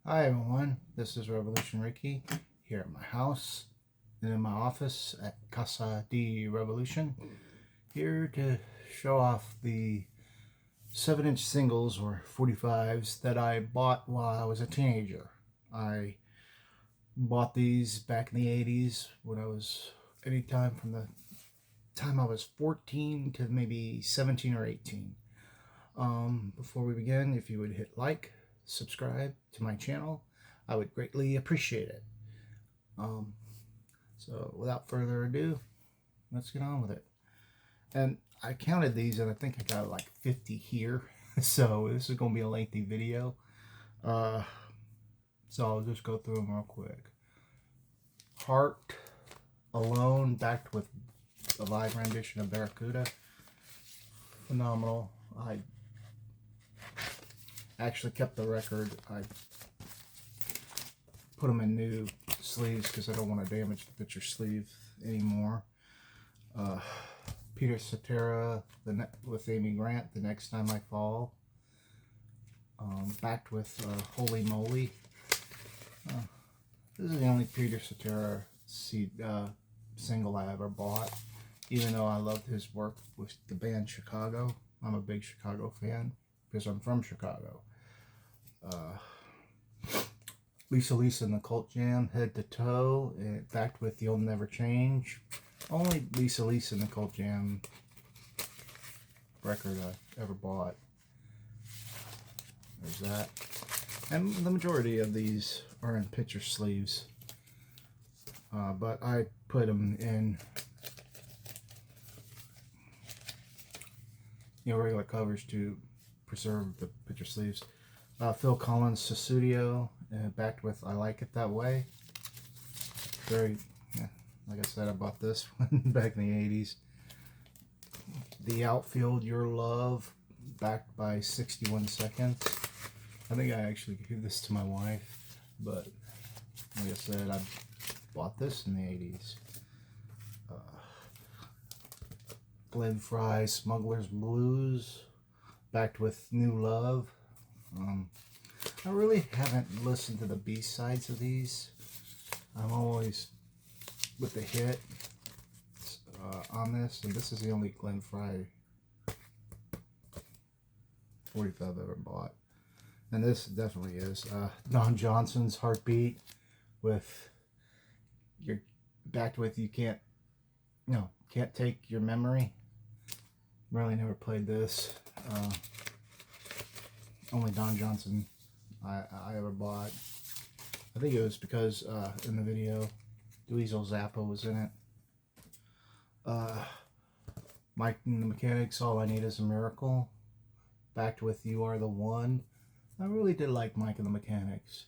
Hi everyone, this is Revolution Ricky here at my house and in my office at Casa de Revolution, here to show off the 7-inch singles or 45s that I bought while I was a teenager. I bought these back in the 80s when I was anytime from the time I was 14 to maybe 17 or 18. Before we begin, if you would hit like, subscribe to my channel, I would greatly appreciate it. Um, so without further ado, let's get on with it. And I counted these and I think I got like 50 here. So this is going to be a lengthy video. Uh, so I'll just go through them real quick. Heart Alone, backed with a live rendition of Barracuda. Phenomenal. I actually kept the record. I put them in new sleeves because I don't want to damage the picture sleeve anymore. Peter Cetera with Amy Grant, The Next Time I Fall. Backed with Holy Moly. This is the only Peter Cetera single I ever bought, even though I loved his work with the band Chicago. I'm a big Chicago fan because I'm from Chicago. Lisa Lisa and the Cult Jam, Head to Toe, backed with You'll Never Change. Only Lisa Lisa and the Cult Jam record I ever bought. There's that. And the majority of these are in picture sleeves. But I put them in regular covers to preserve the picture sleeves. Phil Collins Sussudio, backed with I Like It That Way. Very, like I said, I bought this one back in the 80s. The Outfield, Your Love, backed by 61 Seconds. I think I actually gave this to my wife, but like I said, I bought this in the 80s. Glenn Frey, Smuggler's Blues, backed with New Love. I really haven't listened to the B-sides of these. I'm always with the hit on this, and this is the only Glenn Frey 45 I've ever bought. And this definitely is Don Johnson's Heartbeat with you're backed with You Can't Take Your Memory. Really never played this. Only Don Johnson I ever bought. I think it was because in the video Dweezil Zappa was in it. Mike and the Mechanics, All I Need Is a Miracle, backed with You Are the One. I really did like Mike and the Mechanics.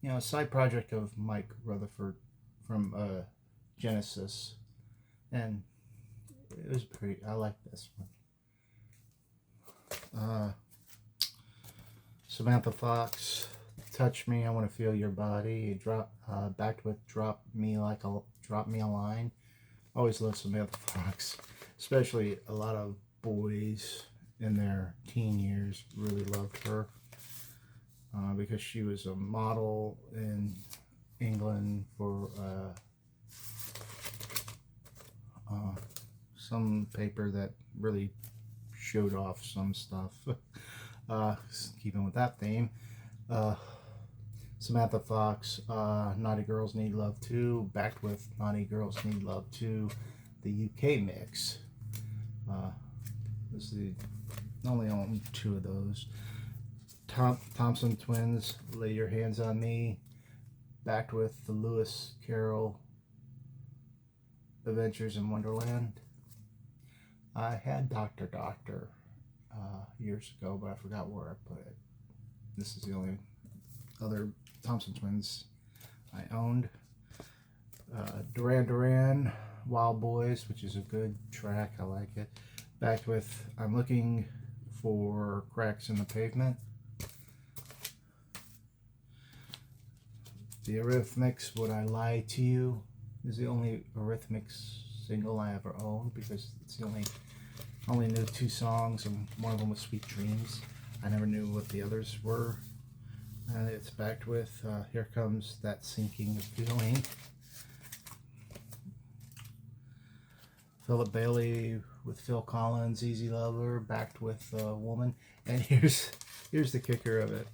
A side project of Mike Rutherford from Genesis, and it was pretty. I like this one. Samantha Fox, Touch Me, I Want to Feel Your Body. Backed with Drop Me a Line. Always loved Samantha Fox, especially a lot of boys in their teen years really loved her because she was a model in England for some paper that really showed off some stuff. Keeping with that theme, Samantha Fox, Naughty Girls Need Love Too, backed with Naughty Girls Need Love Too, the UK mix. This is only own 2 of those. Thompson Twins, Lay Your Hands on Me, backed with the Lewis Carroll Adventures in Wonderland. I had Dr. Doctor years ago, but I forgot where I put it. This is the only other Thompson Twins I owned. Duran Duran, Wild Boys, which is a good track. I like it. Backed with I'm Looking for Cracks in the Pavement. The Eurythmics, Would I Lie to You, is the only Eurythmics single I ever owned because it's the only knew 2 songs, and one of them was Sweet Dreams. I never knew what the others were. And it's backed with Here Comes That Sinking Feeling. Philip Bailey with Phil Collins, Easy Lover, backed with Woman. And here's the kicker of it.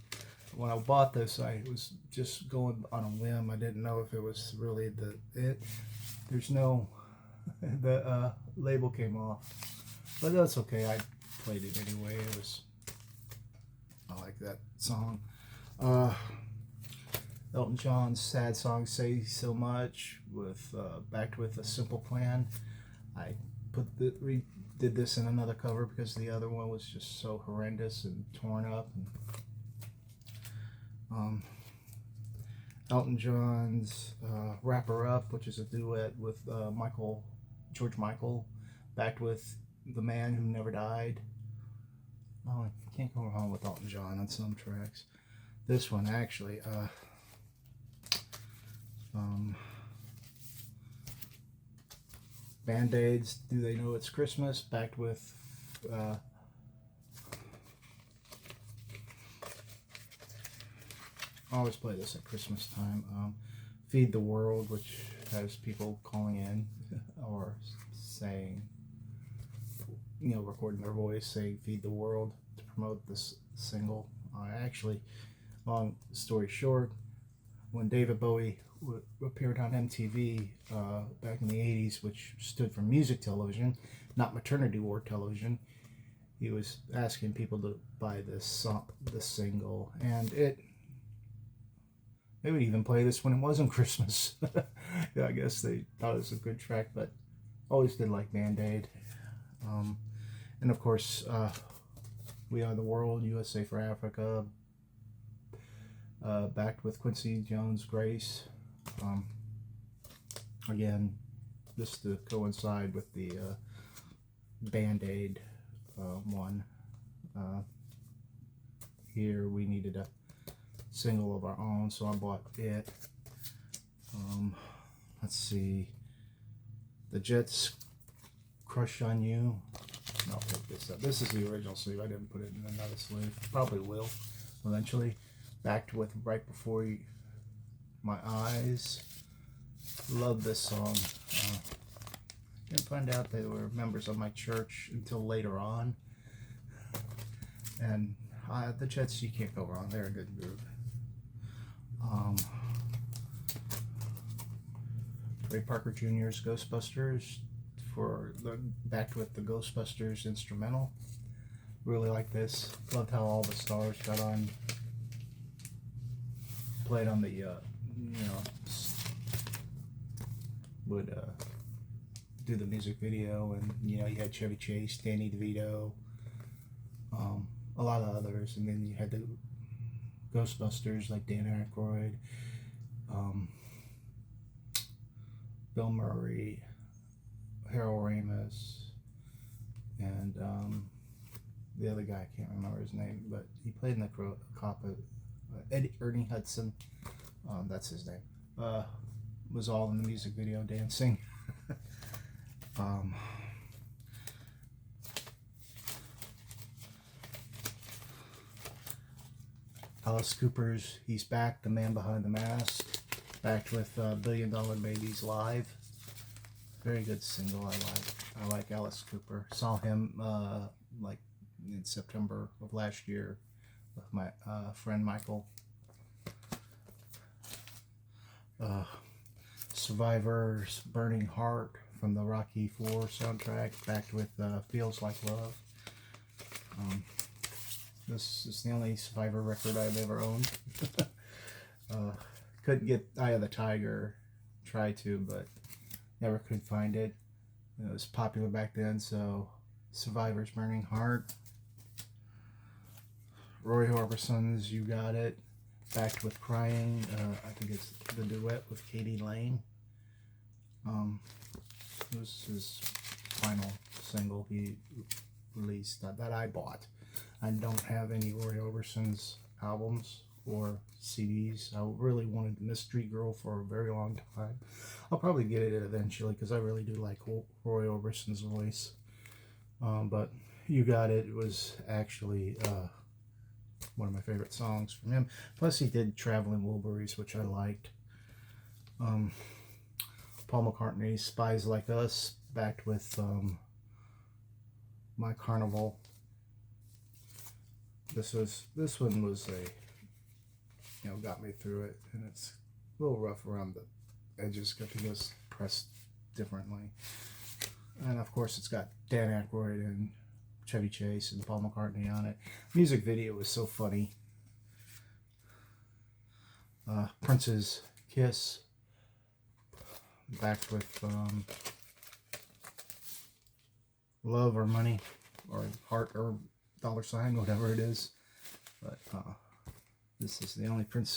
When I bought this, I was just going on a whim. I didn't know if it was really it. There's no, the label came off, but that's okay. I played it anyway. I like that song. Elton John's sad song "Say So Much" with backed with A Simple Plan. I did this in another cover because the other one was just so horrendous and torn up. And, Elton John's "Wrap Her Up," which is a duet with George Michael, backed with "The Man Who Never Died." Oh, I can't go wrong with Elton John on some tracks. This one actually, Band-Aids, "Do They Know It's Christmas," backed with I always play this at Christmas time. "Feed the World," which has people calling in or saying, recording their voice saying "Feed the World" to promote this single. Actually, long story short, when David Bowie appeared on MTV back in the 80s, which stood for music television, not maternity ward television, he was asking people to buy this single, and they would even play this when it wasn't Christmas. Yeah, I guess they thought it was a good track, but always did like Band-Aid. And of course, "We Are the World," "USA for Africa," backed with Quincy Jones' "Grace." Again, just to coincide with the Band-Aid one. Here we needed a single of our own, so I bought it. Let's see, the Jets' "Crush on You." I'll pick this up. This is the original sleeve. I didn't put it in another sleeve. Probably will eventually. Backed with "Right Before My Eyes." Love this song. Didn't find out they were members of my church until later on. And the Jets, you can't go wrong. They're a good group. Ray Parker Jr.'s "Ghostbusters" backed with the Ghostbusters instrumental. Really like this. Loved how all the stars got on, played on the would do the music video, and you had Chevy Chase, Danny DeVito, a lot of others, and then you had the Ghostbusters like Dan Aykroyd, Bill Murray, Harold Ramis, and the other guy, I can't remember his name, but he played in the cop, Ernie Hudson, that's his name, was all in the music video dancing. Alice Cooper's "He's Back, the Man Behind the Mask," backed with "Billion Dollar Babies Live." Very good single. I like Alice Cooper. Saw him like in September of last year with my friend Michael. Survivor's "Burning Heart" from the Rocky IV soundtrack, backed with "Feels Like Love." This is the only Survivor record I've ever owned. Couldn't get "Eye of the Tiger," tried to, but never could find it. It was popular back then, so Survivor's "Burning Heart." Roy Orbison's "You Got It," backed with "Crying." I think it's the duet with Katie Lane. It was his final single he released that I bought. I don't have any Roy Orbison's albums or CDs. I really wanted "Mystery Girl" for a very long time. I'll probably get it eventually because I really do like Roy Orbison's voice. But "You Got It" was actually one of my favorite songs from him. Plus, he did Traveling Wilburys, which I liked. Paul McCartney's Spies Like Us, backed with My Carnival. This one was got me through it, and it's a little rough around the edges because it was pressed differently. And of course, it's got Dan Aykroyd and Chevy Chase and Paul McCartney on it. Music video was so funny. Prince's Kiss, backed with Love or Money or Heart or Dollar Sign, whatever it is. But this is the only Prince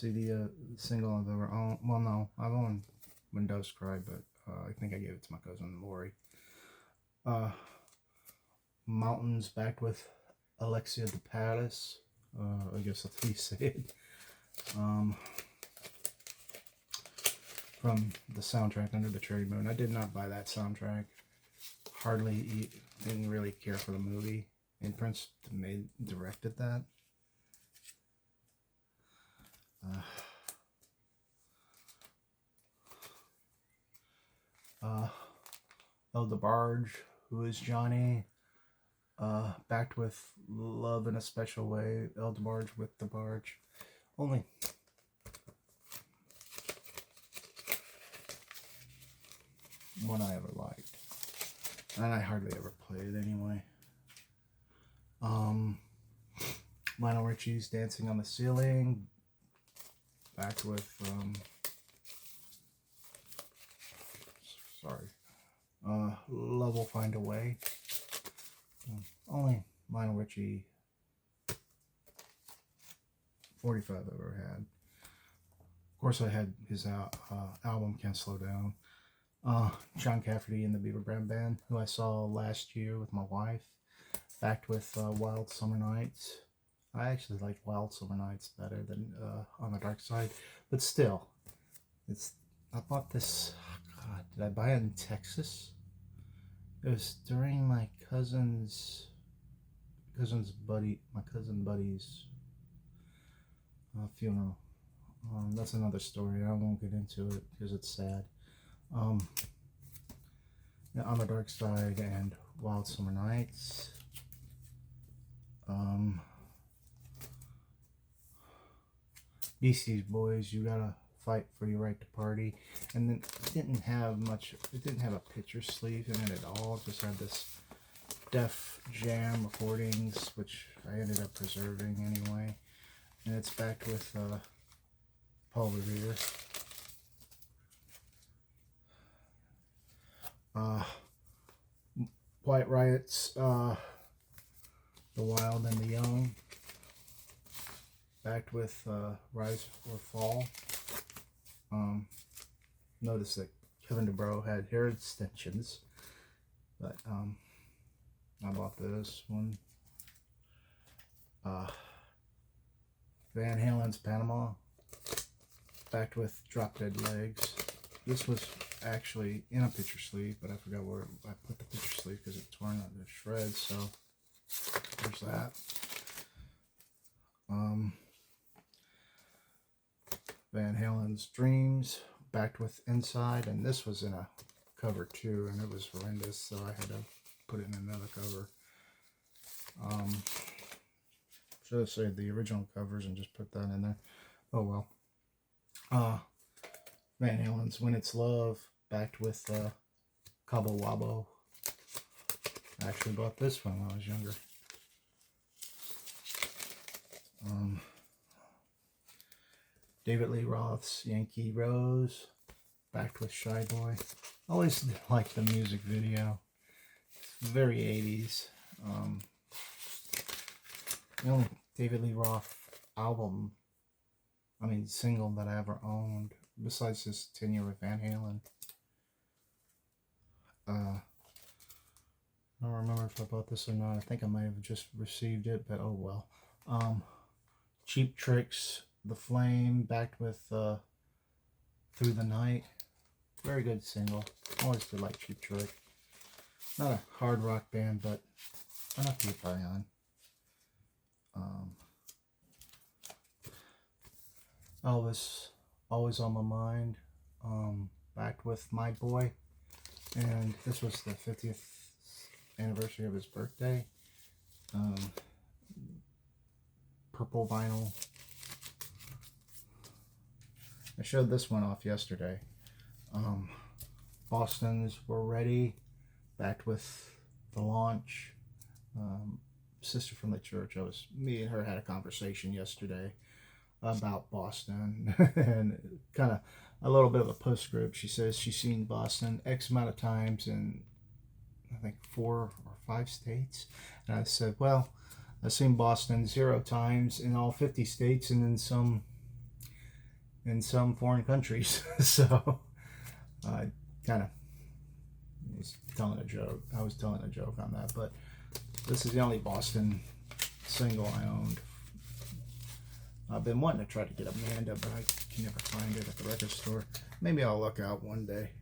CD single I've ever owned. Well, no, I've owned When Doves Cry, but I think I gave it to my cousin Lori. Mountains, backed with Alexia de Palace. I guess that's how you say it. From the soundtrack Under the Cherry Moon. I did not buy that soundtrack. Didn't really care for the movie. And Prince directed that. El DeBarge, Who Is Johnny? Backed with Love in a Special Way. El DeBarge with DeBarge. Only one I ever liked. And I hardly ever played it anyway. Lionel Richie's Dancing on the Ceiling, backed with Love Will Find a Way. Only Lionel Richie 45 I've ever had. Of course, I had his album Can't Slow Down. John Cafferty and the Beaver Brand Band, who I saw last year with my wife, backed with Wild Summer Nights. I actually like Wild Summer Nights better than On the Dark Side, but still, I bought this. God, did I buy it in Texas? It was during my cousin Buddy's funeral. That's another story. I won't get into it because it's sad. On the Dark Side and Wild Summer Nights. Beastie Boys, You Gotta Fight for Your Right to Party. And then it didn't have a picture sleeve in it at all. It just had this Def Jam recordings, which I ended up preserving anyway. And it's backed with Paul Revere. Quiet Riot's The Wild and the Young, backed with Rise or Fall. Notice that Kevin DeBro had hair extensions, but I bought this one. Van Halen's Panama, backed with Drop Dead Legs. This was actually in a picture sleeve, but I forgot where I put the picture sleeve because it tore out to shreds, so there's that. Van Halen's Dreams, backed with Inside, and this was in a cover too, and it was horrendous, so I had to put it in another cover. Should have saved the original covers and just put that in there. Oh well. Van Halen's When It's Love, backed with Cabo Wabo. I actually bought this one when I was younger. David Lee Roth's Yankee Rose, backed with Shy Boy. I always liked the music video. It's very 80s. The only David Lee Roth single that I ever owned, besides this 10-year with Van Halen. I don't remember if I bought this or not. I think I might have just received it, but oh well. Cheap Tricks, The Flame, backed with Through the Night. Very good single. Always did like Cheap Trick. Not a hard rock band, but enough to get by on. Elvis, always on my mind. Back with My Boy, and this was the 50th anniversary of his birthday. Um, Purple vinyl. I showed this one off yesterday. Boston's Were Ready, backed with the launch. Sister from the church. Me and her had a conversation yesterday about Boston and kind of a little bit of a postscript. She says she's seen Boston X amount of times in I think 4 or 5 states. And I said, well, I've seen Boston 0 times in all 50 states and in some foreign countries. So I kind of was telling a joke. I was telling a joke on that, but this is the only Boston single I owned. I've been wanting to try to get Amanda, but I can never find it at the record store. Maybe I'll look out one day.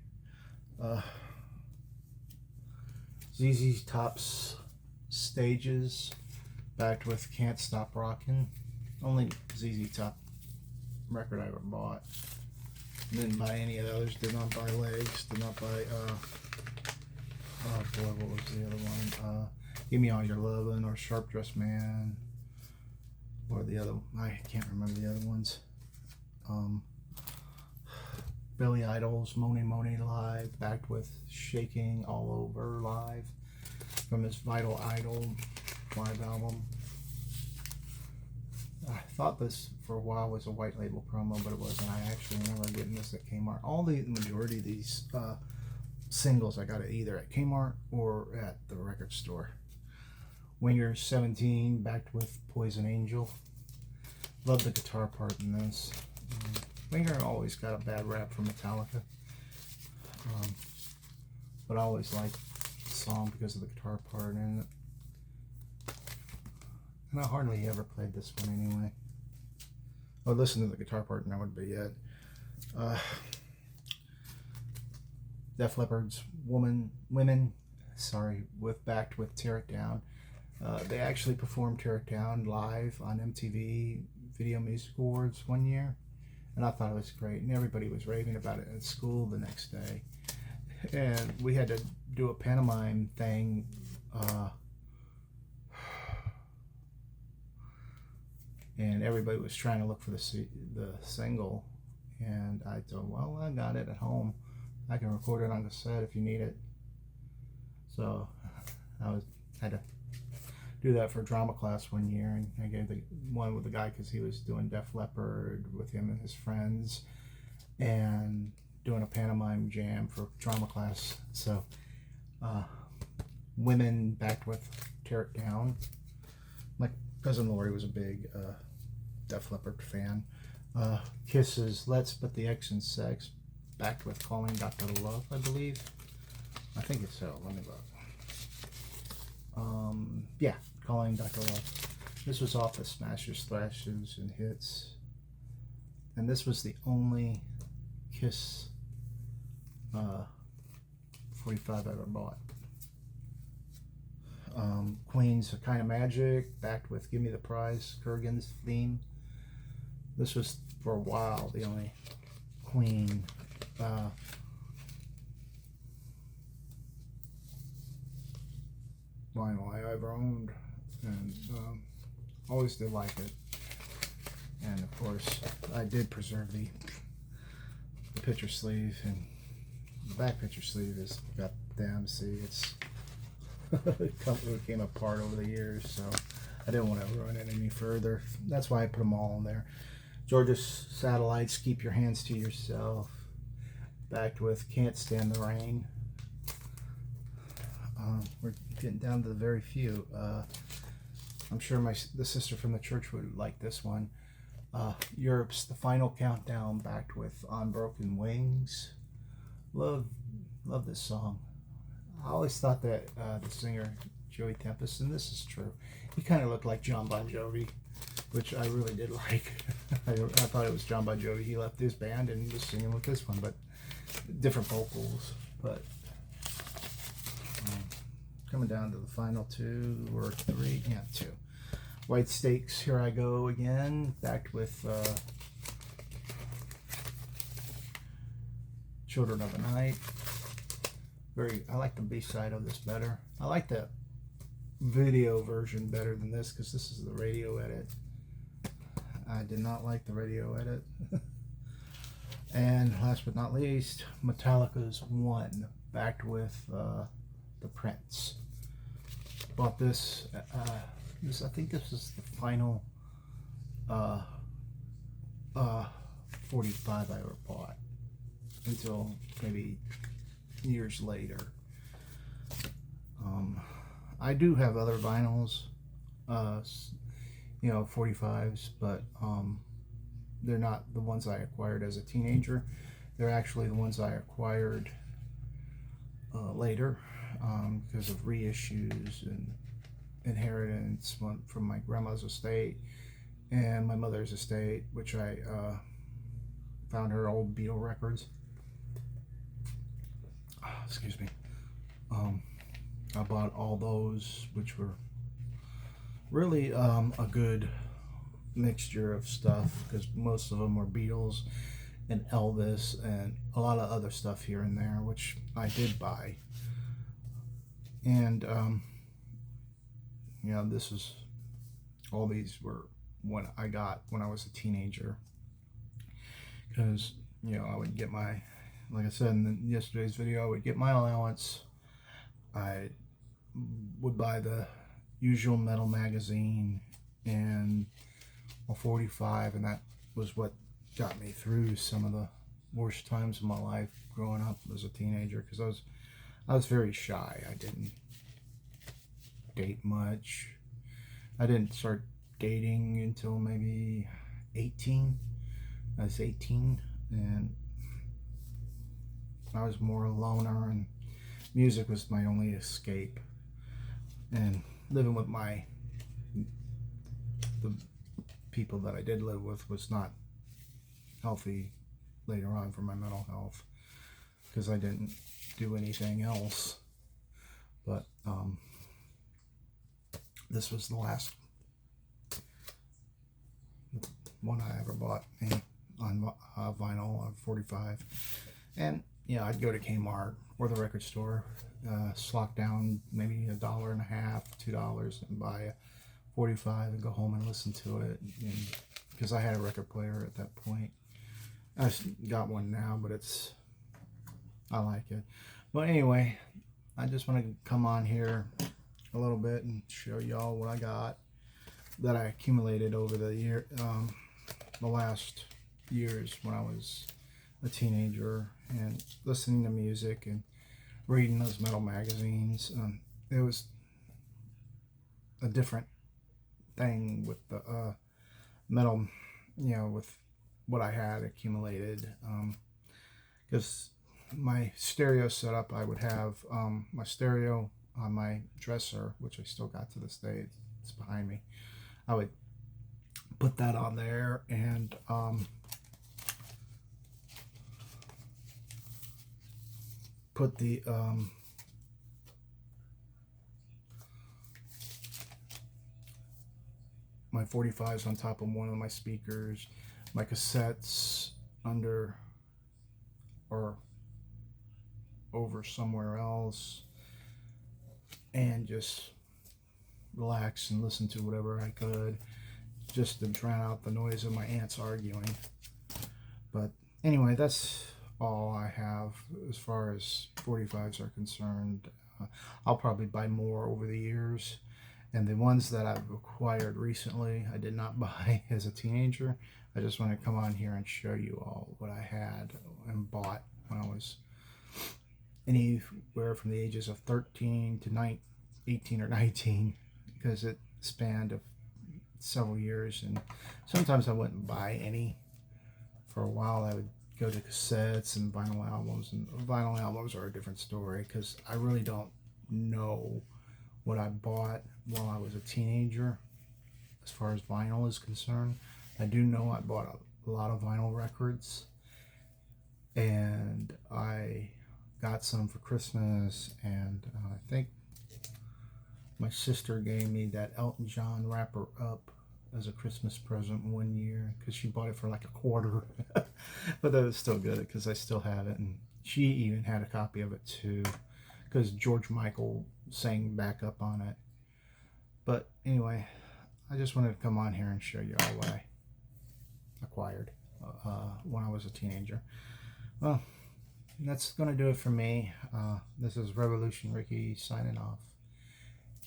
ZZ Top's Stages, backed with Can't Stop Rockin'. Only ZZ Top record I ever bought. Didn't buy any of those. Did not buy Legs. Did not buy, oh boy, what was the other one? Give Me All Your Lovin' or Sharp Dressed Man. Or the other, I can't remember the other ones. Billy Idol's Money Money Live, backed with Shaking All Over Live from his Vital Idol live album. I thought this for a while was a white label promo, but it wasn't. I actually remember getting this at Kmart. The majority of these singles I got it either at Kmart or at the record store. Winger 17, backed with Poison Angel. Love the guitar part in this. Winger always got a bad rap from Metallica, but I always liked the song because of the guitar part in it. And I hardly ever played this one anyway. I would listen to the guitar part and that would be it. Def Leppard's Women, backed with Tear It Down. They actually performed Tear It Down live on MTV Video Music Awards one year, and I thought it was great, and everybody was raving about it at school the next day. And we had to do a pantomime thing. And everybody was trying to look for the single, and I told, well, I got it at home. I can record it on cassette if you need it. So I had to do that for drama class one year, and I gave the one with the guy because he was doing Def Leppard with him and his friends, and doing a pantomime jam for drama class. So Women, backed with Tear It Down. My cousin Lori was a big Def Leppard fan. Kiss's Let's Put the X in Sex, backed with Calling Dr. Love, I believe. I think it's so. Let me look. Yeah, Calling Dr. Love. This was off the Smashers, Thrashes, and Hits. And this was the only Kiss 45 I ever bought. Queen's A Kind of Magic, backed with Give Me the Prize, Kurgan's theme. This was, for a while, the only Queen vinyl I ever owned, and always did like it. And of course, I did preserve the picture sleeve, and the back picture sleeve is goddamn. See, it came apart over the years, so I didn't want to ruin it any further. That's why I put them all in there. George's Satellites, Keep Your Hands to Yourself, backed with Can't Stand the Rain. We're getting down to the very few. I'm sure the sister from the church would like this one. Europe's The Final Countdown, backed with On Broken Wings. Love this song. I always thought that the singer Joey Tempest, and this is true, he kind of looked like John Bon Jovi, which I really did like. I thought it was John Bon Jovi. He left his band and was singing with this one, but different vocals. But coming down to the final 2 or 3, yeah, 2. White Stakes, Here I Go Again, backed with Children of the Night. I like the B-side of this better. I like the video version better than this because this is the radio edit. I did not like the radio edit. And last but not least, Metallica's One, backed with the Prince. Bought this. I think this is the final 45 I ever bought until maybe years later. I do have other vinyls, 45s, but they're not the ones I acquired as a teenager. They're actually the ones I acquired later because of reissues and inheritance from my grandma's estate and my mother's estate, which I found her old Beatle records. Excuse me. I bought all those, which were really a good mixture of stuff because most of them were Beatles and Elvis and a lot of other stuff here and there, which I did buy. And all these were when I was a teenager, because I would get my, like I said in yesterday's video, I would get my allowance. I would buy the usual metal magazine and a 45, and that was what got me through some of the worst times of my life growing up as a teenager, because I was very shy. I didn't date much. I didn't start dating until maybe 18. I was 18, and I was more a loner, and music was my only escape. And living with the people that I did live with was not healthy later on for my mental health, because I didn't do anything else. But this was the last one I ever bought on vinyl on 45. And I'd go to Kmart or the record store, slock down maybe $1.50, $2, and buy a 45 and go home and listen to it. Because I had a record player at that point. I got one now, but I like it. But anyway, I just want to come on here a little bit and show y'all what I got that I accumulated over the last years when I was a teenager and listening to music and reading those metal magazines. It was a different thing with the metal, with what I had accumulated, because my stereo setup, I would have my stereo on my dresser, which I still got to this day. It's behind me. I would put that on there, and put the my 45s on top of one of my speakers, my cassettes under or over somewhere else, and just relax and listen to whatever I could, just to drown out the noise of my aunts arguing. But anyway, that's all I have as far as 45s are concerned. I'll probably buy more over the years, and the ones that I've acquired recently I did not buy as a teenager. I just want to come on here and show you all what I had and bought when I was anywhere from the ages of 13 to 18 or 19, because it spanned several years, and sometimes I wouldn't buy any. For a while I would go to cassettes and vinyl albums, and vinyl albums are a different story, because I really don't know what I bought while I was a teenager as far as vinyl is concerned. I do know I bought a lot of vinyl records, and I got some for Christmas, and I think my sister gave me that Elton John Wrapper Up as a Christmas present one year, because she bought it for like $0.25. But that was still good, because I still have it, and She even had a copy of it too, because George Michael sang back up on it. But anyway, I just wanted to come on here and show you all what I acquired when I was a teenager. Well, that's going to do it for me. This is Revolution Ricky signing off.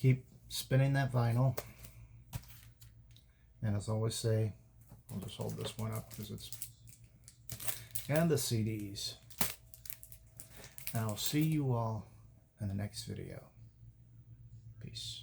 Keep spinning that vinyl. And as I always say, I'll just hold this one up because it's... And the CDs. And I'll see you all in the next video. Peace.